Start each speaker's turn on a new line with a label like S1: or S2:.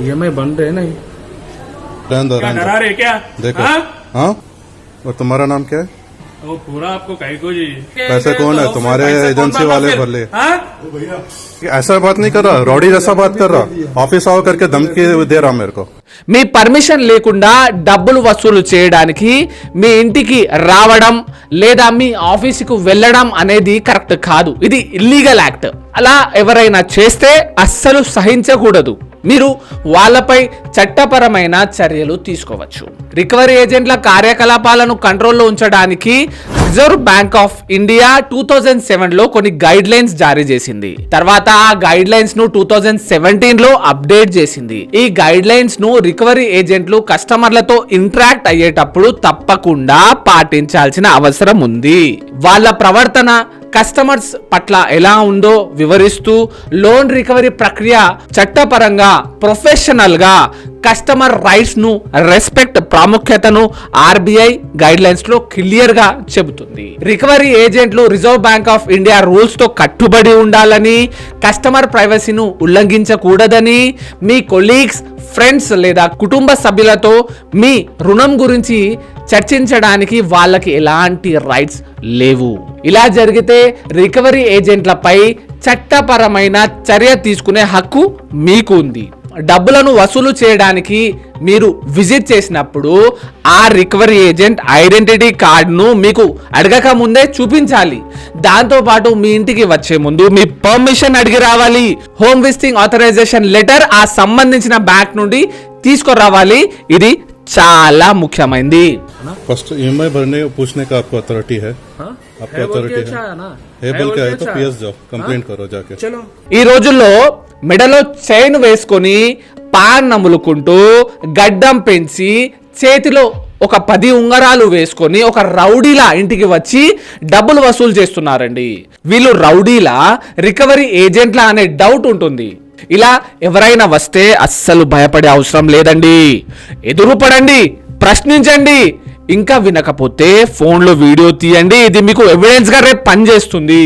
S1: EMI बन रहे नहीं।
S2: डरा रहे क्या?
S3: देखो हाँ और तुम्हारा नाम क्या है?
S2: वो पूरा आपको कहीं को जी
S3: पैसे कौन है? तुम्हारे एजेंसी वाले भर ले।
S2: हाँ?
S3: ऐसा बात नहीं कर रहा, रॉडी जैसा बात कर रहा। ऑफिस आओ करके धमकी दे रहा मेरे को।
S4: మీ పర్మిషన్ లేకుండా డబ్బులు వసూలు చేయడానికి మీ ఇంటికి రావడం లేదా మీ ఆఫీసుకు వెళ్ళడం అనేది కరెక్ట్ కాదు. ఇది ఇల్లీగల్ యాక్ట్. అలా ఎవరైనా చేస్తే అస్సలు సహించకూడదు. మీరు వాళ్ళపై చట్టపరమైన చర్యలు తీసుకోవచ్చు. రికవరీ ఏజెంట్ల కార్యకలాపాలను కంట్రోల్లో ఉంచడానికి రిజర్వ్ బ్యాంక్ ఆఫ్ ఇండియా 2007లో కొన్ని గైడ్ లైన్స్ జారీ చేసింది. తర్వాత ఆ గైడ్ లైన్స్ ను 2017లో అప్డేట్ చేసింది. ఈ గైడ్ లైన్స్ ను రికవరీ ఏజెంట్లు కస్టమర్లతో ఇంటరాక్ట్ అయ్యేటప్పుడు తప్పకుండా పాటించాల్సిన అవసరం ఉంది. వాళ్ళ ప్రవర్తన కస్టమర్స్ పట్ల ఎలా ఉందో వివరిస్తూ లోన్ రికవరీ ప్రక్రియ చట్టపరంగా ప్రొఫెషనల్ గా కస్టమర్ రైట్స్ ను రెస్పెక్ట్ ప్రాముఖ్యతను ఆర్బీఐ గైడ్ లైన్స్ లో క్లియర్ గా చెబుతుంది. రికవరీ ఏజెంట్లు reserve bank of India rules తో కట్టుబడి ఉండాలని, కస్టమర్ ప్రైవసీను ఉల్లంఘించకూడదని, మీ కొలీగ్స్, ఫ్రెండ్స్ లేదా కుటుంబ సభ్యులతో మీ రుణం గురించి చర్చించడానికి వాళ్ళకి ఎలాంటి రైట్స్ లేవు. ఇలా జరిగితే రికవరీ ఏజెంట్లపై చట్టపరమైన చర్య తీసుకునే హక్కు మీకు ఉంది. డబ్బులను వసూలు చేయడానికి మీరు విజిట్ చేసినప్పుడు ఆ రికవరీ ఏజెంట్ ఐడెంటిటీ కార్డును మీకు అడగక ముందే చూపించాలి. దాంతో పాటు మీ ఇంటికి వచ్చే ముందు మీ పర్మిషన్ అడిగి రావాలి. హోమ్ విజిటింగ్ ఆథరైజేషన్ లెటర్ ఆ సంబంధించిన బ్యాంక్ నుండి తీసుకురావాలి. ఇది చాలా ముఖ్యమైనది.
S3: फर्स्ट ईएमआई भरने पूछने का आपको अथॉरिटी है? आपको अथॉरिटी है बोल के आए तो पीएस जाओ, कंप्लेंट करो जाके.
S1: चलो
S4: ఈ రోజుల్లో మెడలో చైన్ వేసుకొని పాన్ నములుకుంటూ గడ్డం పెంచి చేతిలో ఒక 10 ఉంగరాలు వేసుకొని ఒక రౌడీలా ఇంటికి వచ్చి డబ్బులు వసూలు చేస్తున్నారండి. వీళ్ళు రౌడీలా రికవరీ ఏజెంట్లా అనే డౌట్ ఉంటుంది. ఇలా ఎవరైనా వస్తే అస్సలు భయపడే అవసరం లేదండి. ఎదురుపడండి, ప్రశ్నించండి. ఇంకా వినకపోతే ఫోన్లో వీడియో తీయండి. ఇది మీకు ఎవిడెన్స్ గా రేపు పనిచేస్తుంది.